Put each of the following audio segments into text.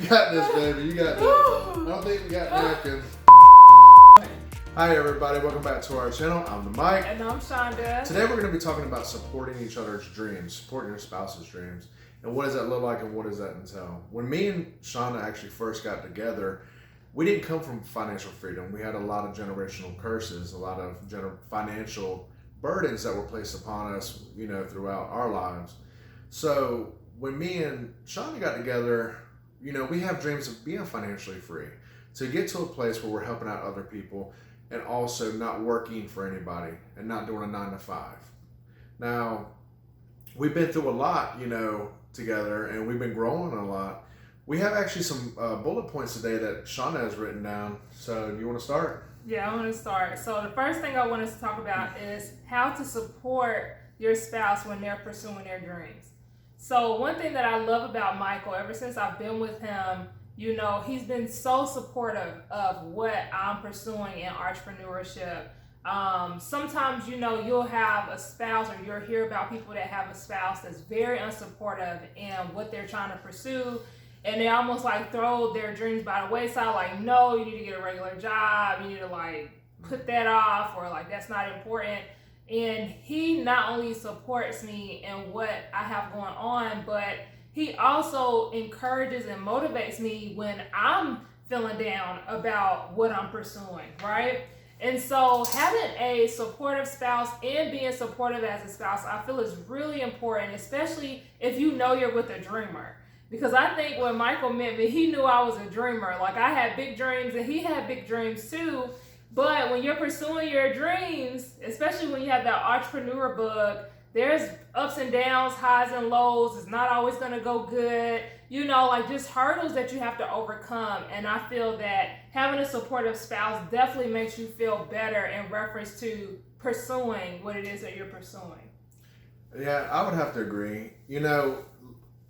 got this, baby. You got this. I don't think we got napkins. Hi, everybody. Welcome back to our channel. I'm the Mike. And I'm Shawnda. Today, we're going to be talking about supporting each other's dreams, supporting your spouse's dreams. And what does that look like and what does that entail? When me and Shawnda actually first got together, we didn't come from financial freedom. We had a lot of generational curses, a lot of financial burdens that were placed upon us, throughout our lives. So when me and Shawnda got together, we have dreams of being financially free, to get to a place where we're helping out other people and also not working for anybody and not doing a 9-to-5. Now, we've been through a lot, together, and we've been growing a lot. We have actually some bullet points today that Shawnda has written down. So do you want to start? Yeah, I want to start. So the first thing I want us to talk about is how to support your spouse when they're pursuing their dreams. So one thing that I love about Michael, ever since I've been with him, he's been so supportive of what I'm pursuing in entrepreneurship. Sometimes, you'll have a spouse, or you'll hear about people that have a spouse that's very unsupportive in what they're trying to pursue. And they almost like throw their dreams by the wayside, like, no, you need to get a regular job, you need to put that off, or that's not important. And he not only supports me in what I have going on, but he also encourages and motivates me when I'm feeling down about what I'm pursuing, right? And so having a supportive spouse and being supportive as a spouse, I feel is really important, especially if you're with a dreamer. Because I think when Michael met me, he knew I was a dreamer. I had big dreams and he had big dreams too. But when you're pursuing your dreams, especially when you have that entrepreneur bug, there's ups and downs, highs and lows. It's not always going to go good. Just hurdles that you have to overcome. And I feel that having a supportive spouse definitely makes you feel better in reference to pursuing what it is that you're pursuing. Yeah, I would have to agree.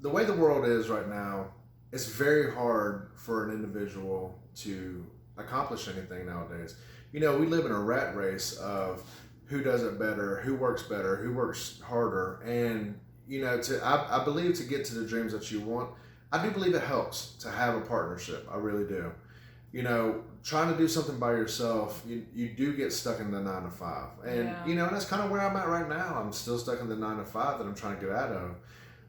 The way the world is right now, it's very hard for an individual to accomplish anything nowadays. We live in a rat race of who does it better, who works harder. And, I believe to get to the dreams that you want, I do believe it helps to have a partnership. I really do. Trying to do something by yourself, you do get stuck in the 9-to-5. And, that's kind of where I'm at right now. I'm still stuck in the 9-to-5 that I'm trying to get out of.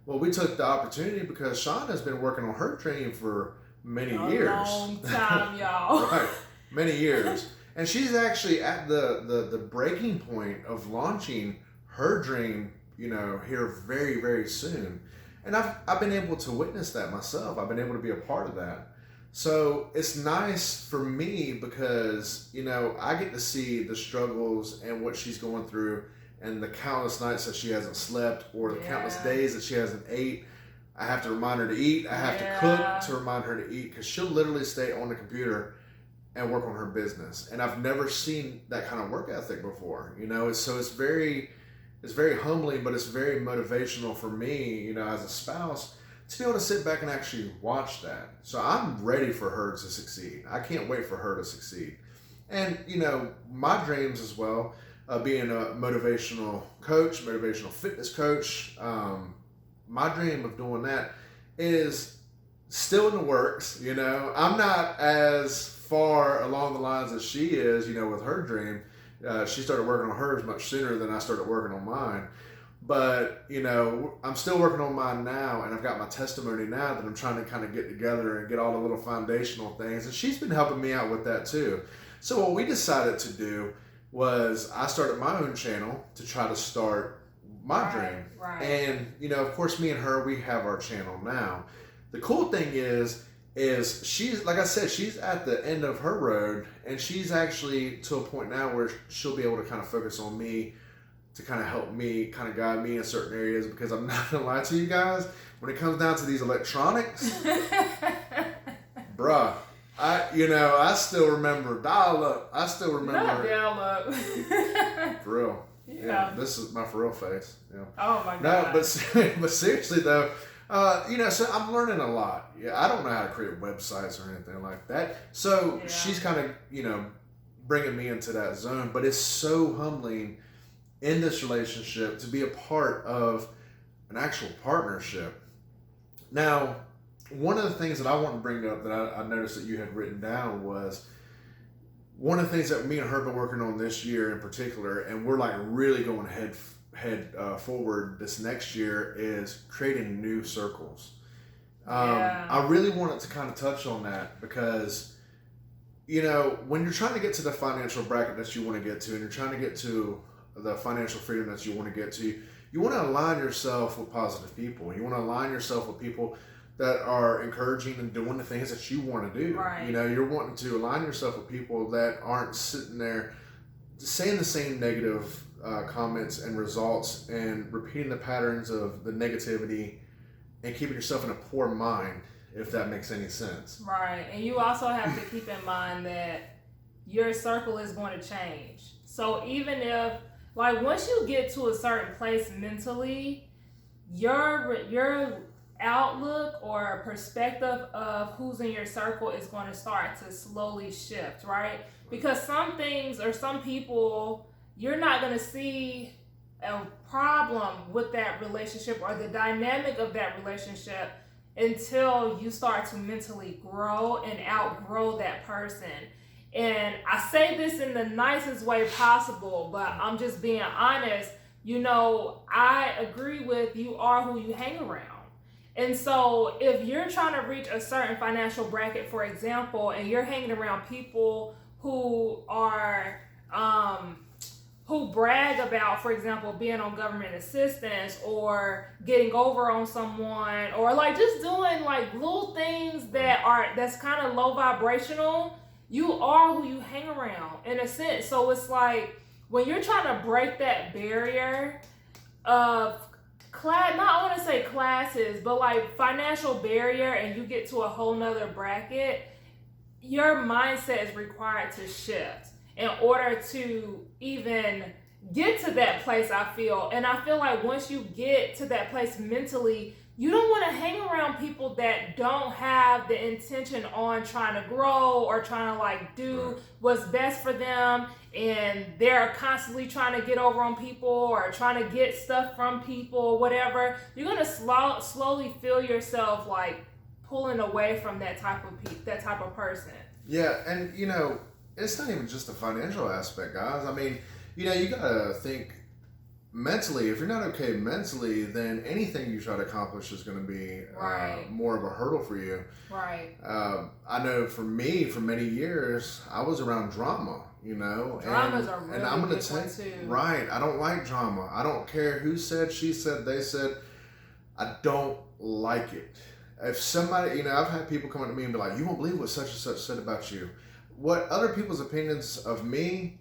Well, we took the opportunity because Shawnda's been working on her dream for many years. A long time, y'all. Right, many years. And she's actually at the breaking point of launching her dream, here very, very soon. And I've been able to witness that myself. I've been able to be a part of that. So it's nice for me because, I get to see the struggles and what she's going through, and the countless nights that she hasn't slept, or the countless days that she hasn't ate. I have to remind her to eat. I have to cook to remind her to eat, because she'll literally stay on the computer and work on her business. And I've never seen that kind of work ethic before. So it's very humbling, but it's very motivational for me, as a spouse, to be able to sit back and actually watch that. So I'm ready for her to succeed. I can't wait for her to succeed. And, my dreams as well, being a motivational coach, motivational fitness coach, my dream of doing that is still in the works. I'm not as far along the lines as she is, with her dream. She started working on hers much sooner than I started working on mine. But, I'm still working on mine now, and I've got my testimony now that I'm trying to kind of get together and get all the little foundational things. And she's been helping me out with that too. So what we decided to do was I started my own channel to try to start my dream. Right. And, of course, me and her, we have our channel now. The cool thing is she's, like I said, she's at the end of her road, and she's actually to a point now where she'll be able to kind of focus on me, to kind of help me, kind of guide me in certain areas, because I'm not going to lie to you guys, when it comes down to these electronics, bruh, I still remember dial-up. I still remember. Not dial-up. For real. Yeah. This is my for real face. Yeah. Oh my God. No, but seriously though, so I'm learning a lot. Yeah, I don't know how to create websites or anything like that. So she's kind of, bringing me into that zone. But it's so humbling in this relationship to be a part of an actual partnership. Now, one of the things that I want to bring up that I noticed that you had written down was one of the things that me and her have been working on this year in particular, and we're like really going head forward this next year, is creating new circles. I really wanted to kind of touch on that because, you know, when you're trying to get to the financial bracket that you want to get to, and you're trying to get to the financial freedom that you want to get to, you want to align yourself with positive people. You want to align yourself with people that are encouraging and doing the things that you want to do. Right. You know, you're wanting to align yourself with people that aren't sitting there saying the same negative comments and results and repeating the patterns of the negativity and keeping yourself in a poor mind, if that makes any sense. Right. And you also have to keep in mind that your circle is going to change. So even if, like, once you get to a certain place mentally, your outlook or perspective of who's in your circle is going to start to slowly shift, right? Because some things or some people, you're not going to see a problem with that relationship or the dynamic of that relationship until you start to mentally grow and outgrow that person. And I say this in the nicest way possible, but I'm just being honest. You know, I agree with you are who you hang around. And so if you're trying to reach a certain financial bracket, for example, and you're hanging around people who are, who brag about, for example, being on government assistance or getting over on someone, or like just doing like little things that's kind of low vibrational, you are who you hang around in a sense. So it's like when you're trying to break that barrier of class, not I want to say classes, but like financial barrier, and you get to a whole nother bracket, your mindset is required to shift in order to even get to that place, I feel. And I feel like once you get to that place mentally, you don't want to hang around people that don't have the intention on trying to grow or trying to like do what's best for them, and they're constantly trying to get over on people or trying to get stuff from people, whatever. You're going to slowly feel yourself like pulling away from that type of person. Yeah, and you know, it's not even just the financial aspect, guys. I mean, you know, you gotta think mentally. If you're not okay mentally, then anything you try to accomplish is going to be more of a hurdle for you. Right. I know for me, for many years, I was around drama. You know, dramas are really and I'm gonna big one too. Right. I don't like drama. I don't care who said, she said, they said. I don't like it. If somebody, you know, I've had people come up to me and be like, "You won't believe what such and such said about you." What other people's opinions of me,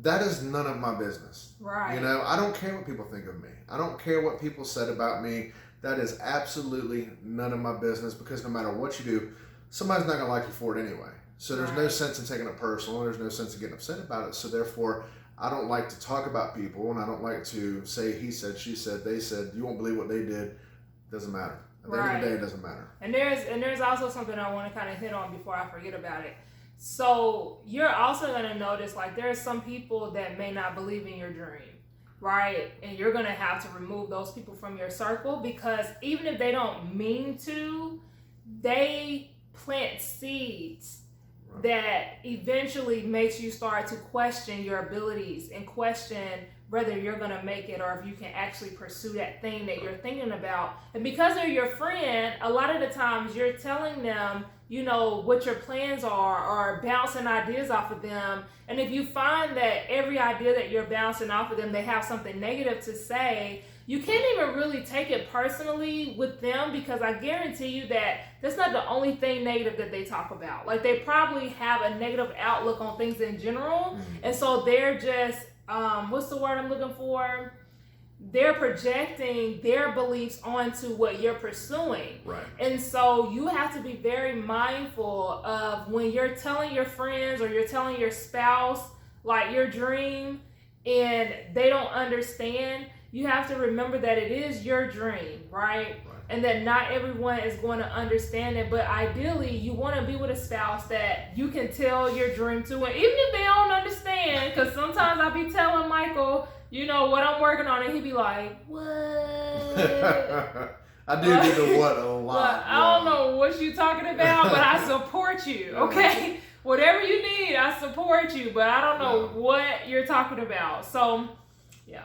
that is none of my business. Right. You know, I don't care what people think of me. I don't care what people said about me. That is absolutely none of my business, because no matter what you do, somebody's not going to like you for it anyway. So there's no sense in taking it personal. There's no sense in getting upset about it. So therefore, I don't like to talk about people, and I don't like to say he said, she said, they said. You won't believe what they did. Doesn't matter. At the end of the day, it doesn't matter. And there's also something I want to kind of hit on before I forget about it. So you're also going to notice, like, there are some people that may not believe in your dream, right? And you're going to have to remove those people from your circle, because even if they don't mean to, they plant seeds that eventually makes you start to question your abilities and question whether you're going to make it or if you can actually pursue that thing that you're thinking about. And because they're your friend, a lot of the times you're telling them, you know, what your plans are, or bouncing ideas off of them. And if you find that every idea that you're bouncing off of them, they have something negative to say, you can't even really take it personally with them, because I guarantee you that that's not the only thing negative that they talk about. Like, they probably have a negative outlook on things in general. And so they're just, what's the word I'm looking for? They're projecting their beliefs onto what you're pursuing. Right. And so you have to be very mindful of when you're telling your friends or you're telling your spouse, like, your dream, and they don't understand. You have to remember that it is your dream, right? And that not everyone is going to understand it. But ideally, you want to be with a spouse that you can tell your dream to. And even if they don't understand, because sometimes I be telling Michael, you know, what I'm working on, and he be like, what? I do the what a lot. Look, I don't know what you're talking about, but I support you, okay? Whatever you need, I support you, but I don't know what you're talking about. So, yeah.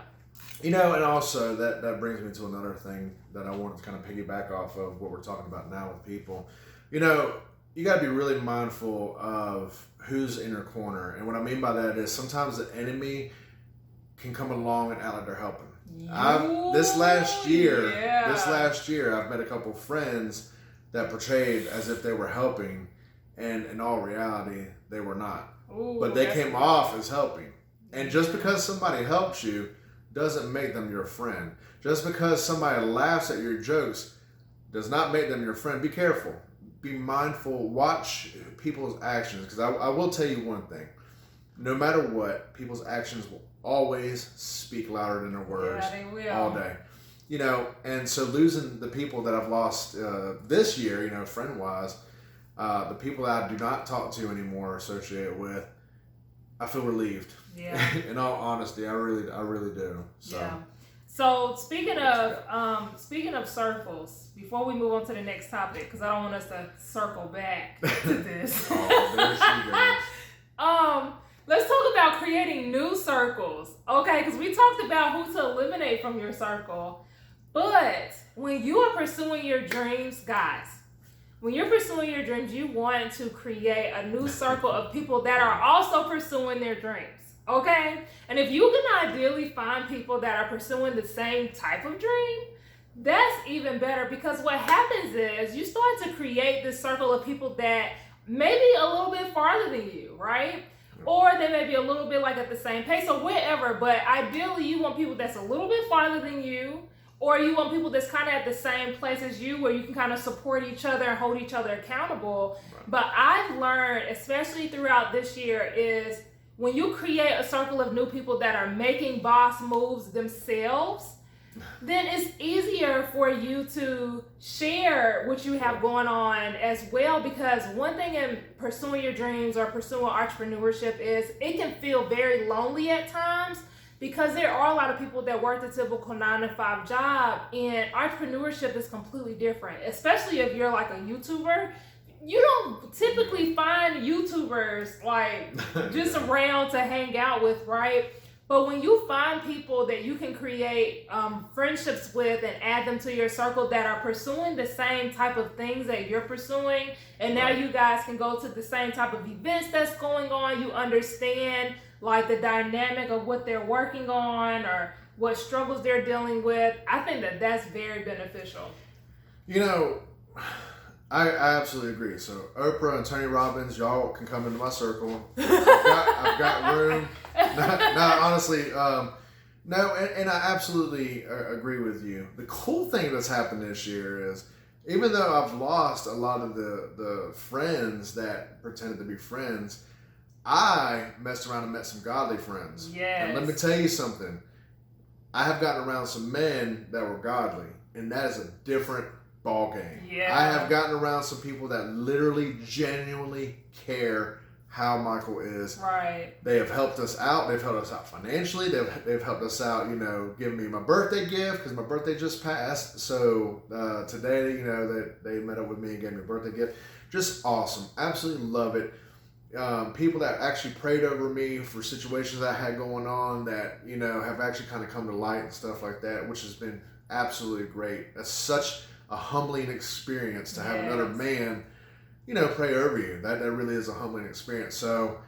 You know, and also that brings me to another thing that I wanted to kind of piggyback off of what we're talking about now with people. You know, you got to be really mindful of who's in your corner. And what I mean by that is sometimes the enemy can come along and act like they're helping. This last year, I've met a couple friends that portrayed as if they were helping, and in all reality, they were not. Ooh, but they came off as helping. And just because somebody helps you doesn't make them your friend. Just because somebody laughs at your jokes does not make them your friend. Be careful. Be mindful. Watch people's actions. Because I will tell you one thing. No matter what, people's actions will always speak louder than their words. Yeah, they will. All day. You know, and so losing the people that I've lost this year, you know, friend-wise, the people that I do not talk to anymore or associate with, I feel relieved. Yeah. In all honesty, I really do. So. Yeah. So speaking of circles, before we move on to the next topic, because I don't want us to circle back to this. Oh, there she goes. Let's talk about creating new circles, okay? Because we talked about who to eliminate from your circle, but when you are pursuing your dreams, guys, when you're pursuing your dreams, you want to create a new circle of people that are also pursuing their dreams. Okay? And if you can ideally find people that are pursuing the same type of dream, that's even better, because what happens is you start to create this circle of people that may be a little bit farther than you, right? Or they may be a little bit like at the same pace or whatever, but ideally you want people that's a little bit farther than you, or you want people that's kind of at the same place as you where you can kind of support each other and hold each other accountable. Right. But I've learned, especially throughout this year, is when you create a circle of new people that are making boss moves themselves, then it's easier for you to share what you have going on as well. Because one thing in pursuing your dreams or pursuing entrepreneurship is it can feel very lonely at times, because there are a lot of people that work the typical 9-to-5 job, and entrepreneurship is completely different, especially if you're like a YouTuber. You don't typically find YouTubers like just around to hang out with, right? But when you find people that you can create friendships with and add them to your circle that are pursuing the same type of things that you're pursuing, and now you guys can go to the same type of events that's going on, you understand like the dynamic of what they're working on or what struggles they're dealing with, I think that that's very beneficial. You know, I absolutely agree. So Oprah and Tony Robbins, y'all can come into my circle. I've got room. No, honestly, no, and I absolutely agree with you. The cool thing that's happened this year is, even though I've lost a lot of the friends that pretended to be friends, I messed around and met some godly friends. Yes. And let me tell you something. I have gotten around some men that were godly, and that is a different ball game. Yeah. I have gotten around some people that literally, genuinely care how Michael is. Right. They have helped us out. They've helped us out financially. They've helped us out, you know, giving me my birthday gift, because my birthday just passed. So today, you know, they met up with me and gave me a birthday gift. Just awesome. Absolutely love it. People that actually prayed over me for situations that I had going on that, you know, have actually kind of come to light and stuff like that, which has been absolutely great. That's such a humbling experience to have another man, you know, pray over you. That really is a humbling experience. So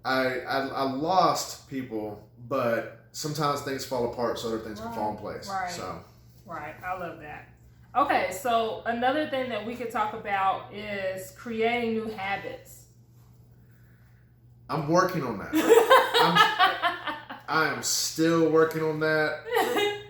I lost people, but sometimes things fall apart so other things can fall in place. Right. So. Right. I love that. Okay, so another thing that we could talk about is creating new habits. I'm working on that. I am still working on that.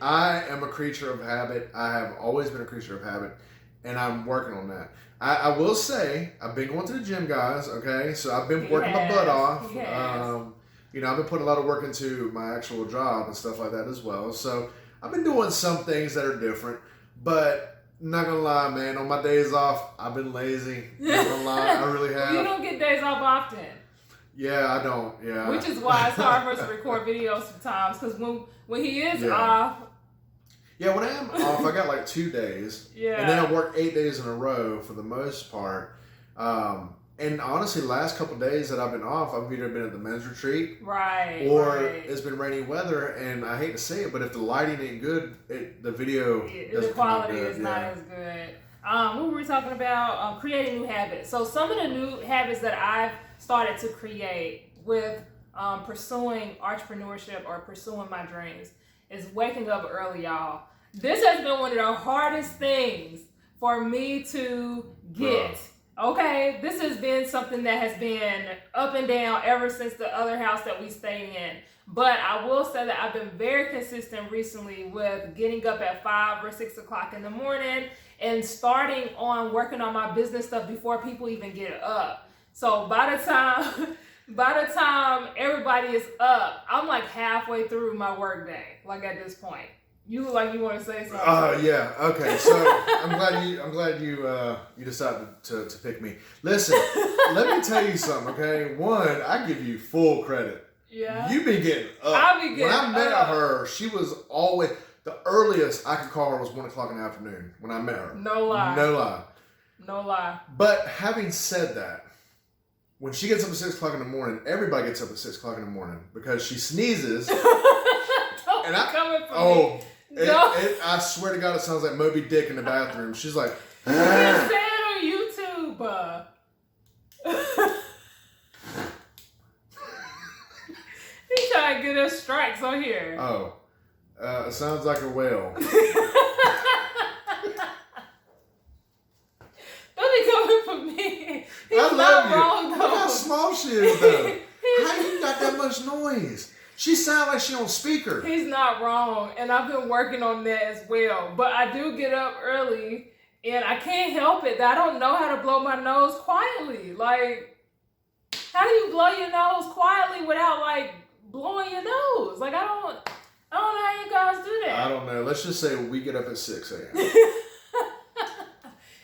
I am a creature of habit. I have always been a creature of habit, and I'm working on that. I will say, I've been going to the gym, guys, okay? So I've been working my butt off. You know, I've been putting a lot of work into my actual job and stuff like that as well. So I've been doing some things that are different, but not gonna lie, man, on my days off, I've been lazy. Not gonna lie, I really have. You don't get days off often. Yeah, I don't. Yeah. Which is why it's hard for us to record videos sometimes, because when he is off. Yeah, when I am off, I got like 2 days. Yeah. And then I work 8 days in a row for the most part. And honestly, the last couple of days that I've been off, I've either been at the men's retreat, right, or right. it's been rainy weather. And I hate to say it, but if the lighting ain't good, the video the quality is not as good. What were we talking about? Creating new habits. So some of the new habits that I've started to create with pursuing entrepreneurship or pursuing my dreams is waking up early, y'all. This has been one of the hardest things for me to get. Okay, this has been something that has been up and down ever since the other house that we stayed in. But I will say that I've been very consistent recently with getting up at 5 or 6 o'clock in the morning and starting on working on my business stuff before people even get up. So by the time everybody is up, I'm like halfway through my work day, like at this point. You look like you want to say something. Yeah. Okay. So I'm glad you decided to pick me. Listen, let me tell you something. Okay. One, I give you full credit. Yeah. You been getting up. I be getting up. When I met her, she was always the earliest I could call her was 1 o'clock in the afternoon when I met her. No lie. No lie. No lie. But having said that, when she gets up at 6 o'clock in the morning, everybody gets up at 6 o'clock in the morning because she sneezes. And coming for me. I swear to God, it sounds like Moby Dick in the bathroom. She's like, you can say it on YouTube. He's trying to get us strikes on here. Oh, it sounds like a whale. Don't be coming for me. He's I love not you. wrong though. Look how small she is though. How you got that much noise? She sounds like she on speaker. He's not wrong, and I've been working on that as well. But I do get up early, and I can't help it that I don't know how to blow my nose quietly. Like, how do you blow your nose quietly without like blowing your nose? Like, I don't know how you guys do that. I don't know. Let's just say we get up at 6 a.m.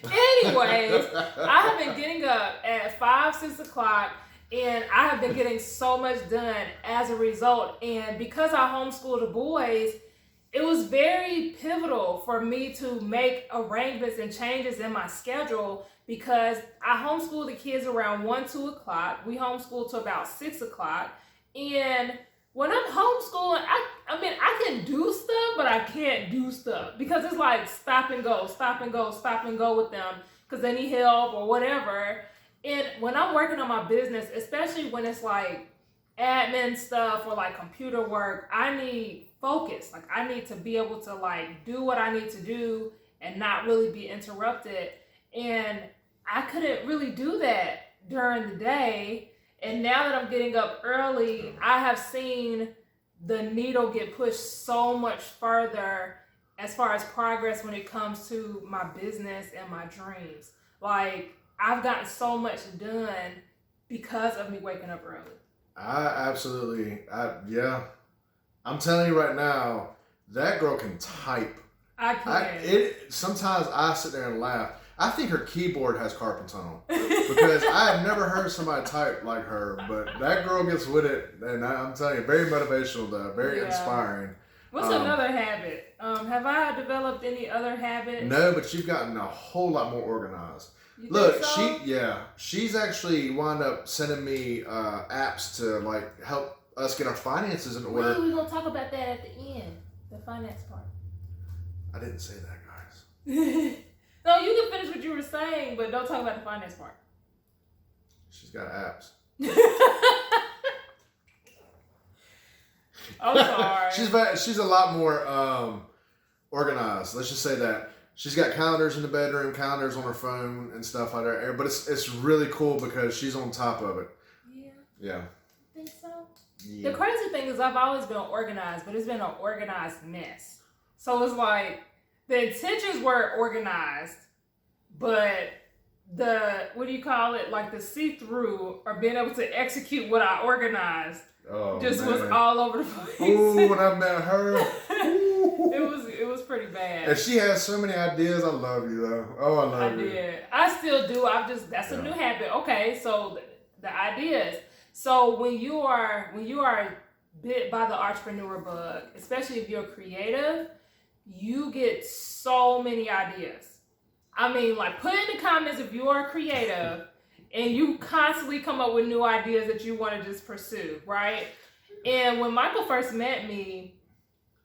Anyways, I have been getting up at 5, 6 o'clock. And I have been getting so much done as a result. And because I homeschool the boys, it was very pivotal for me to make arrangements and changes in my schedule because I homeschool the kids around 1, 2 o'clock. We homeschool to about 6 o'clock. And when I'm homeschooling, I can do stuff, but I can't do stuff because it's like stop and go with them because they need help or whatever. And when I'm working on my business, especially when it's like admin stuff or like computer work, I need focus. Like I need to be able to like do what I need to do and not really be interrupted. And I couldn't really do that during the day. And now that I'm getting up early, I have seen the needle get pushed so much further as far as progress when it comes to my business and my dreams. Like, I've gotten so much done because of me waking up early. Yeah. I'm telling you right now, that girl can type. I can. Sometimes I sit there and laugh. I think her keyboard has carpal tunnel because I have never heard somebody type like her, but that girl gets with it, and I'm telling you, very motivational though, very inspiring. What's another habit? Have I developed any other habits? No, but you've gotten a whole lot more organized. You Look, think so? she's actually wound up sending me apps to like help us get our finances in order. We're gonna talk about that at the end, the finance part. I didn't say that, guys. No, you can finish what you were saying, but don't talk about the finance part. She's got apps. I'm sorry. She's a lot more organized. Let's just say that. She's got calendars in the bedroom, calendars on her phone, and stuff like that. But it's really cool because she's on top of it. Yeah. Think so? Yeah. The crazy thing is I've always been organized, but it's been an organized mess. So it's like the intentions were organized, but the, what do you call it? Like the see-through or being able to execute what I organized was all over the place. Ooh, when I met her. It was pretty bad. And she has so many ideas. I love you though. Oh, I love you. I did. I still do. That's a new habit. Okay, so the ideas. So when you are bit by the entrepreneur bug, especially if you're creative, you get so many ideas. I mean, like, put in the comments if you are creative and you constantly come up with new ideas that you want to just pursue, right? And when Michael first met me,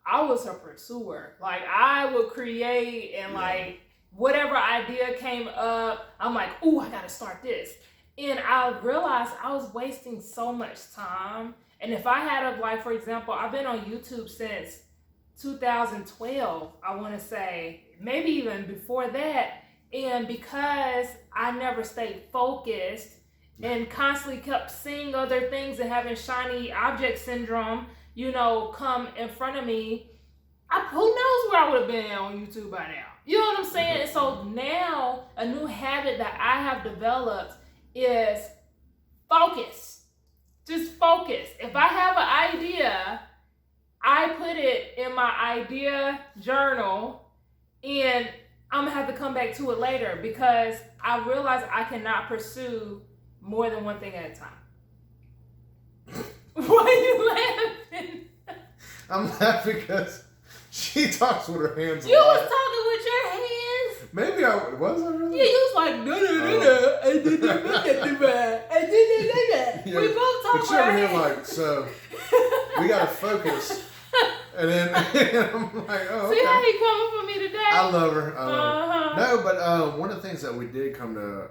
I was a pursuer. Like, I would create and like whatever idea came up, I'm like, ooh, I gotta start this. And I realized I was wasting so much time. And if I had a, like, for example, I've been on YouTube since 2012, I want to say, maybe even before that. And because I never stayed focused and constantly kept seeing other things and having shiny object syndrome, you know, come in front of me, who knows where I would have been on YouTube by now. You know what I'm saying? And so now a new habit that I have developed is focus. Just focus. If I have an idea, I put it in my idea journal and I'm gonna have to come back to it later because I realize I cannot pursue more than one thing at a time. Why are you laughing? I'm laughing because she talks with her hands. You was talking with your hands. Maybe I was. I really? Yeah, you was like, Yeah, we both talk but with you're our over here hands. like, so we gotta focus. And then I'm like, oh, okay. See how he coming for me today? I love her. Uh-huh. No, but one of the things that we did come to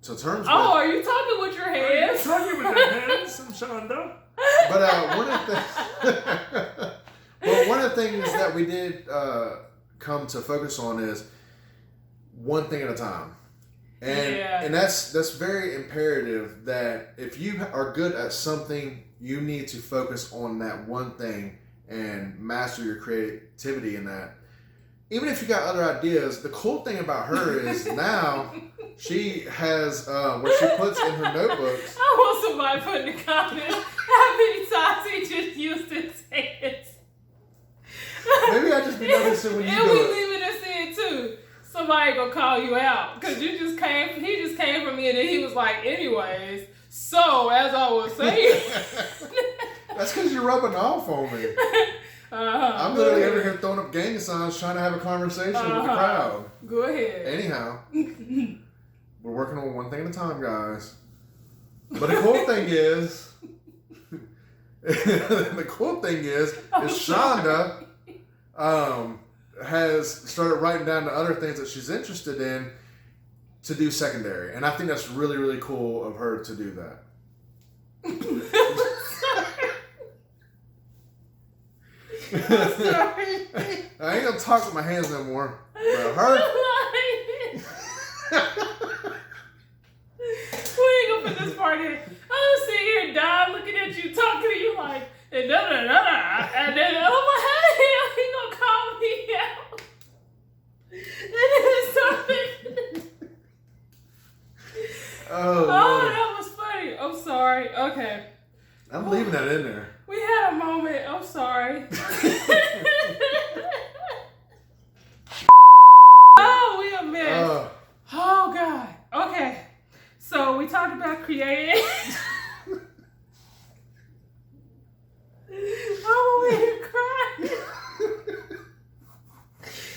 terms with. Oh, are you talking with your hands? Talking with your hands, Shawnda. But one of the things that we did come to focus on is one thing at a time. And that's very imperative that if you are good at something, you need to focus on that one thing and master your creativity in that. Even if you got other ideas, the cool thing about her is now she has what she puts in her notebooks. I want somebody put in the comments how many times he just used his hands. Maybe I just be noticing when you and do we it. leaving us in too. Somebody gonna call you out because he just came from me and then he was like, anyways, so as I was saying. That's because you're rubbing off on me. I'm literally over here throwing up gang signs trying to have a conversation with the crowd. Go ahead. Anyhow, we're working on one thing at a time, guys. But the cool thing is, Shawnda has started writing down the other things that she's interested in to do secondary. And I think that's really, really cool of her to do that. I'm sorry. I ain't gonna talk with my hands no more. But her. We ain't gonna put this part in. I'm sitting here dying looking at you, talking to you like, and da da da da. And then I'm like, how the hell he gonna call me out? And then something. Oh, That was funny. I'm sorry. Okay. I'm leaving that in there. We had a moment. I'm sorry. Oh, we a mess. Oh, God. Okay. So we talked about creating. I'm over here crying.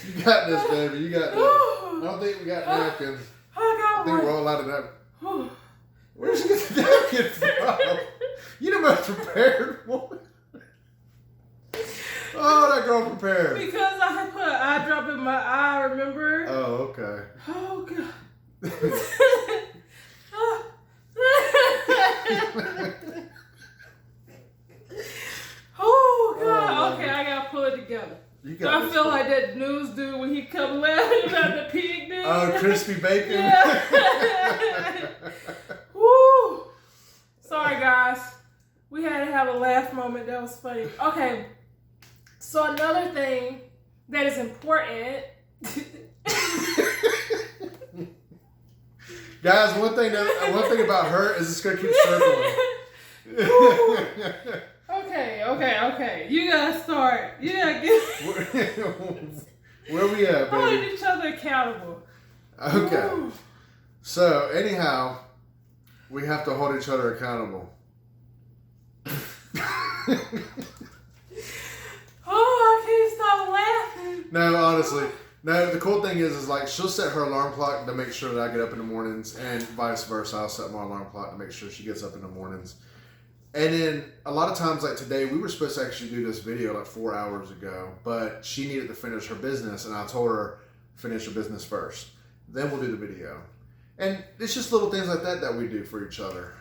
You got this, baby. You got this. I don't think we got napkins. I think we're all out of napkins. Where did you get the napkin from? You the most prepared woman. Oh, that girl prepared. Because I had put an eye drop in my eye, remember? Oh, okay. Oh, God. Oh, God. Okay, I got to pull it together. You got I feel like that news dude when he come laughing about the pig dude. Oh, crispy bacon. Yeah. Woo. Sorry, guys. We had to have a laugh moment. That was funny. Okay. So another thing that is important. Guys, one thing about her is it's gonna keep circling. Okay. You gotta start. You gotta get. Where we at, baby? Holding each other accountable. Okay. Woo. So anyhow, we have to hold each other accountable. Oh, I can't stop No, honestly. No, the cool thing is like she'll set her alarm clock to make sure that I get up in the mornings, and vice versa. I'll set my alarm clock to make sure she gets up in the mornings. And then a lot of times, like today, we were supposed to actually do this video like 4 hours ago, but she needed to finish her business, and I told her finish your business first, then we'll do the video. And it's just little things like that that we do for each other.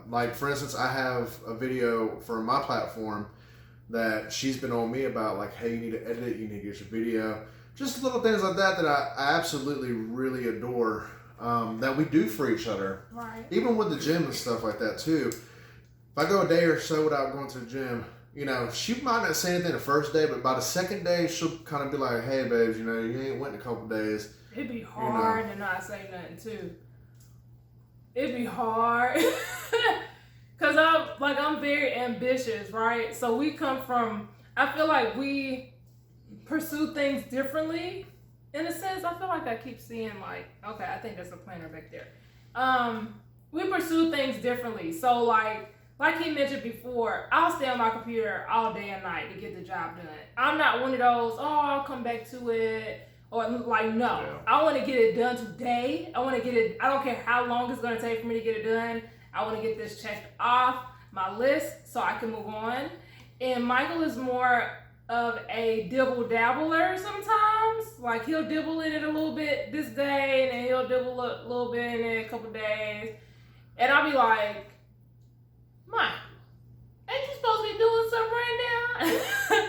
Like for instance, I have a video for my platform that she's been on me about, like, hey, you need to edit it, you need to get your video. Just little things like that that I absolutely really adore, that we do for each other. Right. Even with the gym and stuff like that too. If I go a day or so without going to the gym, you know, she might not say anything the first day, but by the second day, she'll kind of be like, hey, babes, you know, you ain't went in a couple days. It'd be hard to not say nothing too. It'd be hard. Cause I'm very ambitious, right? So we come from, I feel like we pursue things differently. In a sense, I feel like I keep seeing like, okay, I think that's a planner back there. We pursue things differently. So like he mentioned before, I'll stay on my computer all day and night to get the job done. I'm not one of those, oh, I'll come back to it. Or like, no, yeah. I want to get it done today. I want to get it, I don't care how long it's going to take for me to get it done. I want to get this checked off my list so I can move on. And Michael is more of a dibble-dabbler sometimes. Like he'll dibble in it a little bit this day, and then he'll dibble a little bit in it a couple days. And I'll be like, Michael, ain't you supposed to be doing something right now?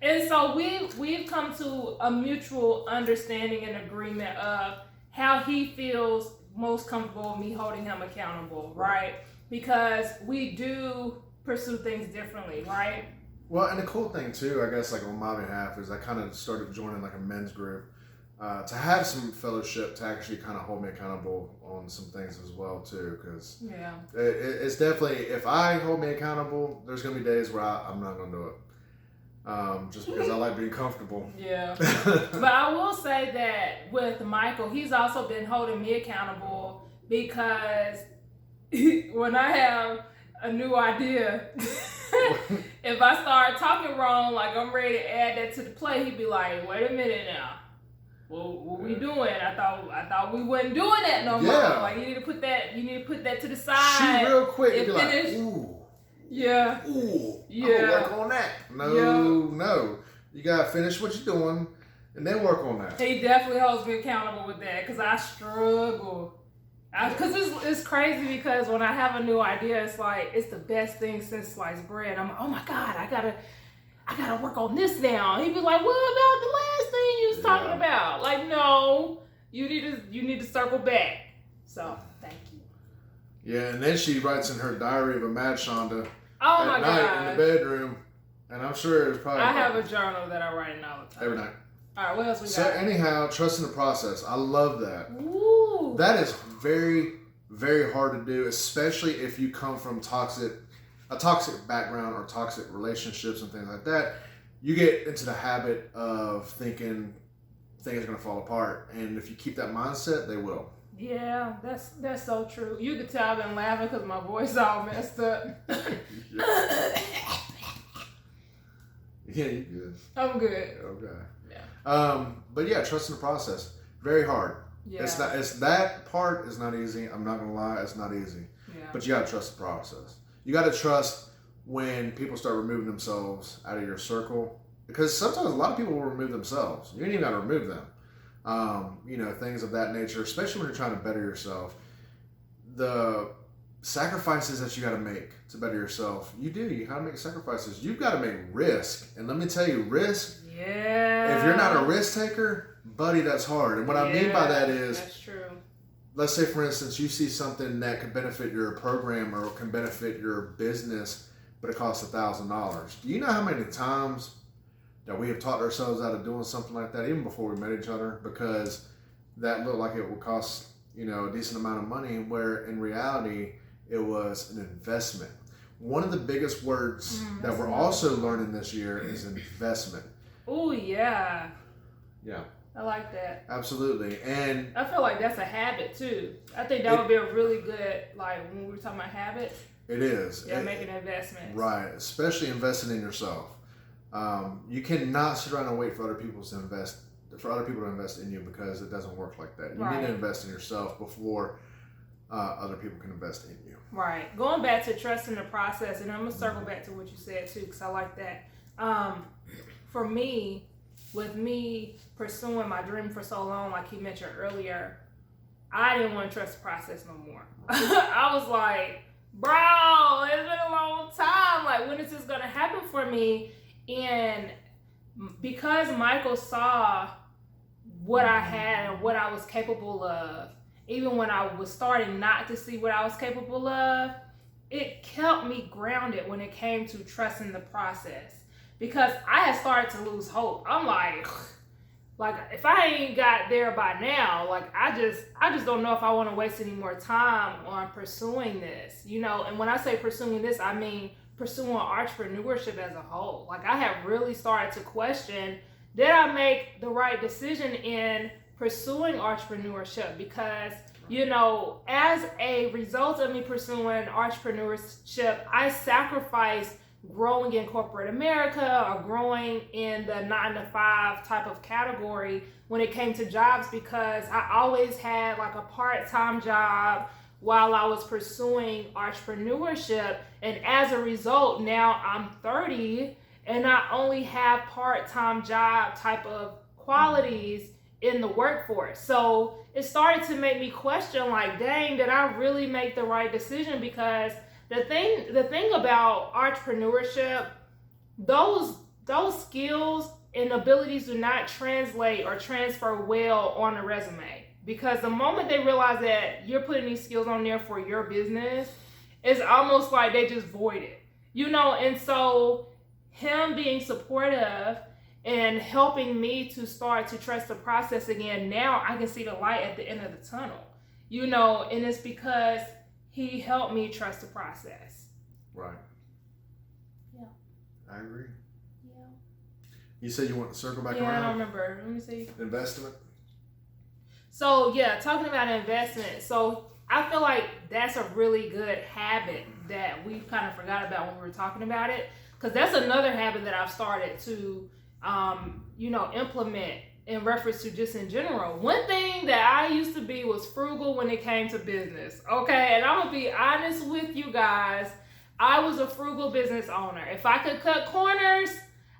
And so we've come to a mutual understanding and agreement of how he feels most comfortable with me holding him accountable, right? Because we do pursue things differently, right? Well, and the cool thing too, I guess, like on my behalf, is I kind of started joining like a men's group to have some fellowship to actually kind of hold me accountable on some things as well too. Because yeah, it's definitely, if I hold me accountable, there's gonna be days where I'm not gonna do it. Just because I like being comfortable. Yeah. But I will say that with Michael, he's also been holding me accountable because when I have a new idea, if I start talking wrong, like I'm ready to add that to the play, he'd be like, wait a minute now. Well, what we doing? I thought we wasn't doing that no more. Like you need to put that to the side. She real quick and be finish. Like, ooh. Yeah. Ooh, yeah. I'm gonna work on that. No. You gotta finish what you're doing and then work on that. He definitely holds me accountable with that because I struggle. Because it's crazy because when I have a new idea, it's like, it's the best thing since sliced bread. I'm like, oh my God, I gotta work on this now. He'd be like, what about the last thing you was talking about? Like, no, you need to circle back. So, thank you. Yeah, and then she writes in her diary of a mad Shawnda. Oh my at night God. in the bedroom, and I'm sure it's probably. I have a journal that I write in all the time. Every night. All right, what else we got? So anyhow, trusting the process. I love that. Ooh. That is very, very hard to do, especially if you come from a toxic background or toxic relationships and things like that. You get into the habit of thinking things are going to fall apart, and if you keep that mindset, they will. Yeah, that's so true. You could tell I've been laughing because my voice all messed up. Yeah, you good. I'm good. Okay. Yeah. But yeah, trusting the process. Very hard. Yeah. It's that part is not easy. I'm not gonna lie, it's not easy. Yeah. But you gotta trust the process. You gotta trust when people start removing themselves out of your circle. Because sometimes a lot of people will remove themselves. You ain't even gotta remove them. Things of that nature, especially when you're trying to better yourself. The sacrifices that you got to make to better yourself, you got to make sacrifices. You've got to make risk. And let me tell you, risk, if you're not a risk taker, buddy, that's hard. And what I mean by that is, that's true. Let's say, for instance, you see something that could benefit your program or can benefit your business, but it costs $1,000. Do you know how many times that we have taught ourselves out of doing something like that, even before we met each other, because that looked like it would cost, a decent amount of money, where in reality, it was an investment. One of the biggest words that we're also learning this year is investment. Oh, yeah. Yeah. I like that. Absolutely. And I feel like that's a habit too. I think that would be a really good, like when we were talking about habits. It is. Yeah, making investments. Right. Especially investing in yourself. You cannot sit around and wait for other people to invest in you, because it doesn't work like that. You need to invest in yourself before other people can invest in you. Right. Going back to trusting the process, and I'm gonna circle back to what you said too, because I like that. For me, with me pursuing my dream for so long, like you mentioned earlier, I didn't want to trust the process no more. I was like, bro, it's been a long time. Like, when is this gonna happen for me? And because Michael saw what I had and what I was capable of, even when I was starting not to see what I was capable of, it kept me grounded when it came to trusting the process. Because I had started to lose hope. I'm like, if I ain't got there by now, like I just don't know if I want to waste any more time on pursuing this, you know. And when I say pursuing this, I mean pursuing entrepreneurship as a whole. Like, I have really started to question, did I make the right decision in pursuing entrepreneurship? Because, you know, as a result of me pursuing entrepreneurship, I sacrificed growing in corporate America or growing in the 9-to-5 type of category when it came to jobs, because I always had like a part-time job while I was pursuing entrepreneurship. And as a result, now I'm 30 and I only have part-time job type of qualities in the workforce. So it started to make me question, like, dang, did I really make the right decision? Because the thing about entrepreneurship, those skills and abilities do not translate or transfer well on a resume. Because the moment they realize that you're putting these skills on there for your business, it's almost like they just void it, you know. And so him being supportive and helping me to start to trust the process again, now I can see the light at the end of the tunnel, you know. And it's because he helped me trust the process. Right. Yeah. I agree. Yeah. You said you want to circle back around? Yeah, I don't remember. Let me see. Investment? So, yeah, talking about investment. So, I feel like that's a really good habit that we kind of forgot about when we were talking about it. Because that's another habit that I've started to, you know, implement in reference to just in general. One thing that I used to be was frugal when it came to business. Okay, and I'm gonna be honest with you guys. I was a frugal business owner. If I could cut corners,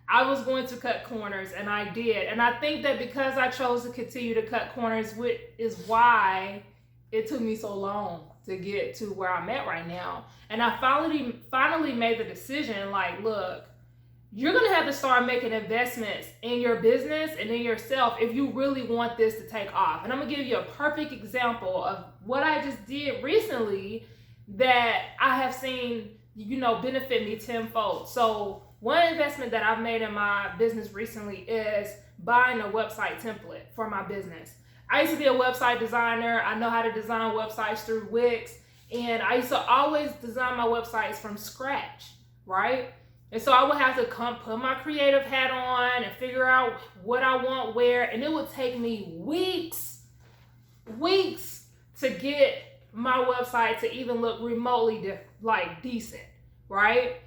I was going to cut corners, and I did. And I think that because I chose to continue to cut corners, which is why it took me so long to get to where I'm at right now. And I finally made the decision, like, look, you're going to have to start making investments in your business and in yourself if you really want this to take off. And I'm going to give you a perfect example of what I just did recently that I have seen, you know, benefit me tenfold. So one investment that I've made in my business recently is buying a website template for my business. I used to be a website designer. I know how to design websites through Wix. And I used to always design my websites from scratch, right? And so I would have to come put my creative hat on and figure out what I want where. And it would take me weeks to get my website to even look remotely decent, right?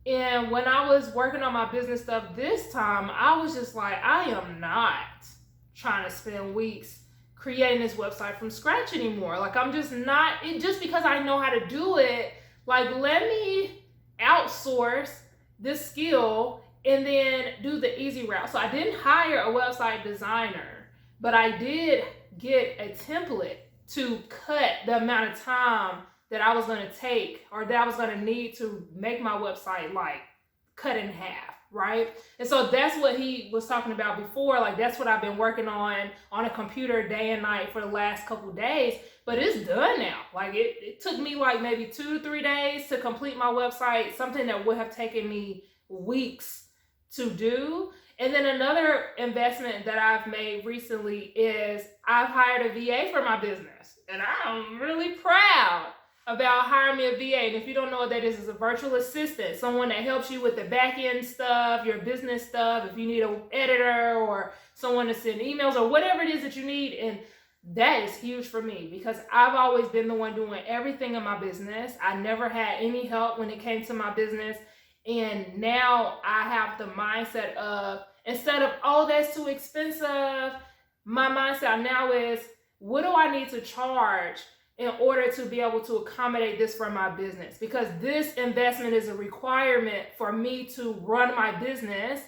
And when I was working on my business stuff this time, I was just like, I am not trying to spend weeks creating this website from scratch anymore. Like, I'm just not, just because I know how to do it, like, let me outsource this skill and then do the easy route. So I didn't hire a website designer, but I did get a template to cut the amount of time that I was going to take or that I was going to need to make my website, like, cut in half, right? And so that's what he was talking about before. Like, that's what I've been working on a computer day and night for the last couple days, but it's done now. Like, it took me like maybe 2 to 3 days to complete my website, something that would have taken me weeks to do. And then another investment that I've made recently is I've hired a VA for my business, and I'm really proud about hiring me a VA. And if you don't know what that is, it's a virtual assistant, someone that helps you with the back end stuff, your business stuff, if you need an editor or someone to send emails or whatever it is that you need. And that is huge for me because I've always been the one doing everything in my business. I never had any help when it came to my business. And now I have the mindset of, instead of, oh, that's too expensive, my mindset now is, what do I need to charge in order to be able to accommodate this for my business? Because this investment is a requirement for me to run my business.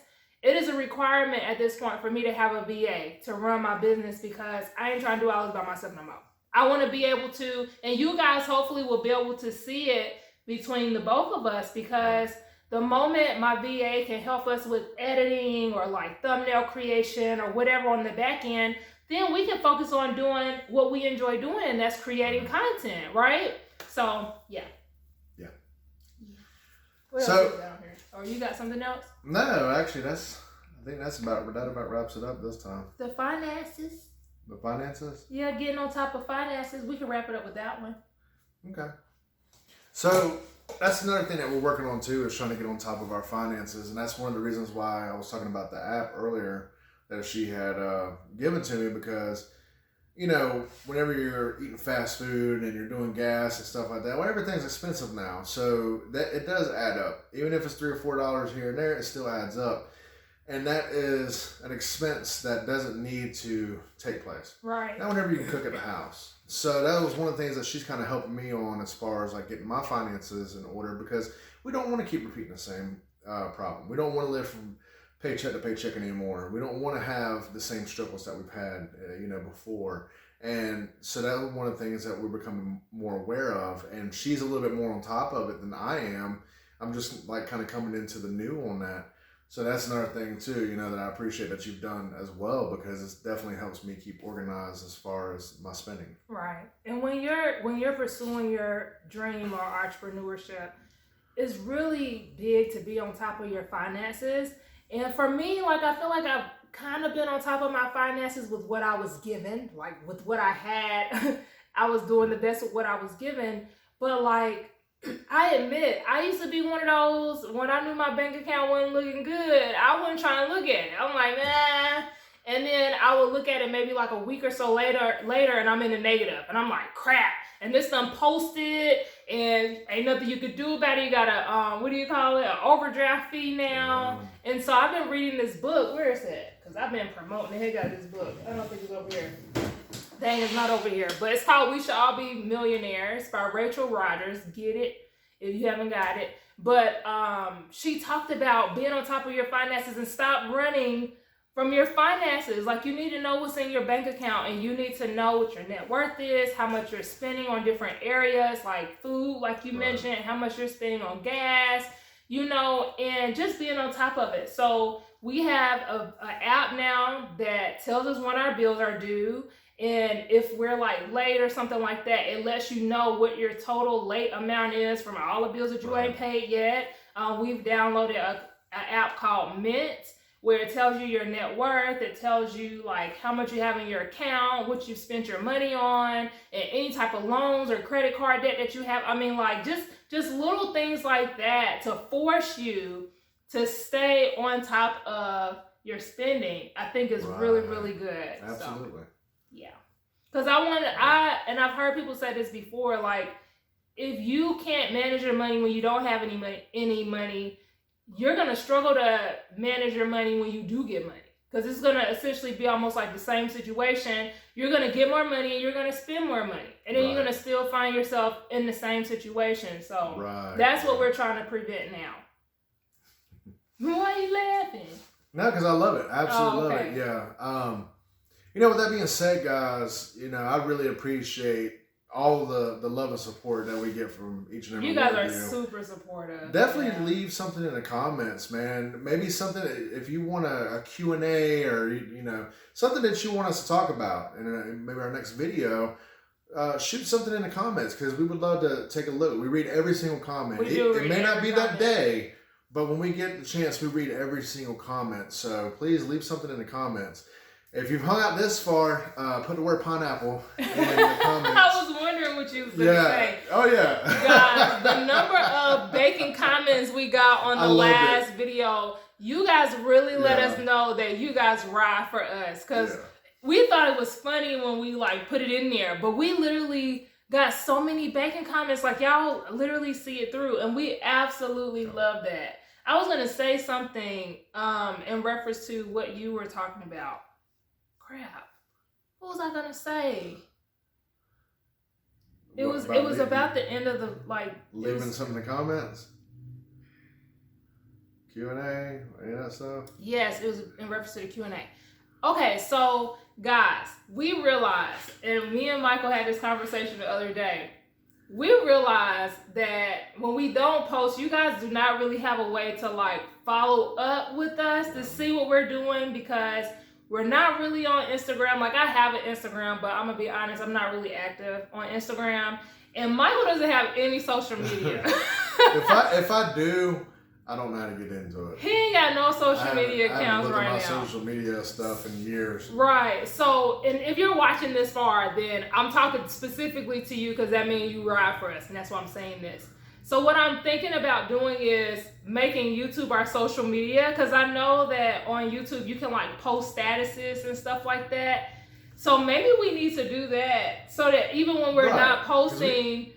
It is a requirement at this point for me to have a VA to run my business, because I ain't trying to do all this by myself no more. I want to be able to, and you guys hopefully will be able to see it between the both of us, because the moment my VA can help us with editing or like thumbnail creation or whatever on the back end, then we can focus on doing what we enjoy doing, and that's creating content, right? So, yeah. Yeah. What else is down here? Or you got something else? No, actually, I think that about wraps it up this time. The finances. The finances? Yeah, getting on top of finances. We can wrap it up with that one. Okay. So that's another thing that we're working on too, is trying to get on top of our finances, and that's one of the reasons why I was talking about the app earlier that she had given to me, because whenever you're eating fast food and you're doing gas and stuff like that, well, everything's expensive now, so that it does add up. Even if it's $3 or $4 here and there, it still adds up. And that is an expense that doesn't need to take place. Right. Not whenever you can cook at the house. So that was one of the things that she's kind of helping me on as far as like getting my finances in order, because we don't want to keep repeating the same problem. We don't want to live from paycheck to paycheck anymore. We don't want to have the same struggles that we've had, before. And so that was one of the things that we're becoming more aware of. And she's a little bit more on top of it than I am. I'm just like kind of coming into the new on that. So that's another thing too, that I appreciate that you've done as well, because it definitely helps me keep organized as far as my spending. Right. And when you're pursuing your dream or entrepreneurship, it's really big to be on top of your finances. And for me, like, I feel like I've kind of been on top of my finances with what I was given, like with what I had. I was doing the best with what I was given. But like, I admit, I used to be one of those, when I knew my bank account wasn't looking good, I wasn't trying to look at it. I'm like, nah. And then I would look at it maybe like a week or so later, and I'm in the negative. And I'm like, crap. And this done posted, and ain't nothing you could do about it. You got a, what do you call it? An overdraft fee now. And so I've been reading this book. Where is it? Because I've been promoting the heck out of this book. I don't think it's over here. Dang, it's not over here. But it's called We Should All Be Millionaires by Rachel Rodgers. Get it if you haven't got it. But she talked about being on top of your finances and stop running from your finances. Like, you need to know what's in your bank account, and you need to know what your net worth is, how much you're spending on different areas like food, like you mentioned, how much you're spending on gas, and just being on top of it. So we have an app now that tells us when our bills are due. And if we're like late or something like that, it lets you know what your total late amount is from all the bills that you ain't paid yet. We've downloaded an app called Mint, where it tells you your net worth. It tells you like how much you have in your account, what you've spent your money on, and any type of loans or credit card debt that you have. I mean, like just little things like that to force you to stay on top of your spending, I think is really, really good. Absolutely. So, yeah. Because I've heard people say this before, like, if you can't manage your money when you don't have any money, you're going to struggle to manage your money when you do get money. Because it's going to essentially be almost like the same situation. You're going to get more money and you're going to spend more money. And then you're going to still find yourself in the same situation. So that's what we're trying to prevent now. Why are you laughing? No, because I love it. Absolutely love it. Yeah. With that being said, guys, I really appreciate all the love and support that we get from each and every one of you. You guys are super supportive. Definitely leave something in the comments, man. Maybe something, if you want a Q&A or, something that you want us to talk about in maybe our next video, shoot something in the comments, because we would love to take a look. We read every single comment. It may not be that day, but when we get the chance, we read every single comment. So please leave something in the comments. If you've hung out this far, put the word pineapple in the comments. I was wondering what you was going to say. Oh, yeah. Guys, the number of bacon comments we got on the last video, you guys really let us know that you guys ride for us. Because we thought it was funny when we, put it in there. But we literally got so many bacon comments. Like, y'all literally see it through. And we absolutely love that. I was gonna say something in reference to what you were talking about. Crap. What was I gonna say? It was about the end of the leaving some in the comments. Q&A, any of that stuff? Yes, it was in reference to the Q&A. Okay, so guys, we realized, and me and Michael had this conversation the other day, we realized that when we don't post, you guys do not really have a way to like follow up with us to see what we're doing, because we're not really on Instagram. Like, I have an Instagram, but I'm gonna be honest, I'm not really active on Instagram. And Michael doesn't have any social media. if I do, I don't know how to get into it. He ain't got no social media accounts right now. I haven't looked at my social media stuff in years. Right. So, and if you're watching this far, then I'm talking specifically to you, because that means you ride for us, and that's why I'm saying this. So what I'm thinking about doing is making YouTube our social media, because I know that on YouTube you can like post statuses and stuff like that. So maybe we need to do that so that even when we're not posting,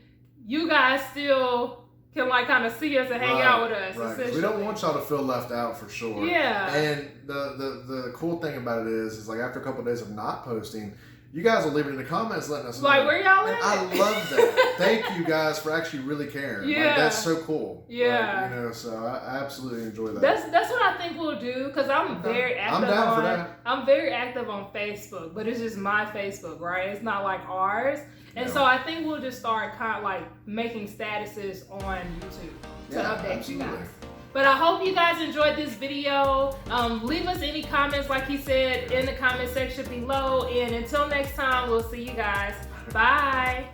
you guys still can like kind of see us and hang out with us. Right. We don't want y'all to feel left out for sure. Yeah. And the cool thing about it is like after a couple of days of not posting, you guys will leave it in the comments letting us know. Like, where y'all at? I love that. Thank you guys for actually really caring. Yeah. Like, that's so cool. Yeah. Like, so I absolutely enjoy that. That's what I think we'll do, because I'm very active. I'm down for that. I'm very active on Facebook, but it's just my Facebook, right? It's not like ours. And so I think we'll just start kind of like making statuses on YouTube to update you guys. But I hope you guys enjoyed this video. Leave us any comments, like he said, in the comment section below. And until next time, we'll see you guys. Bye.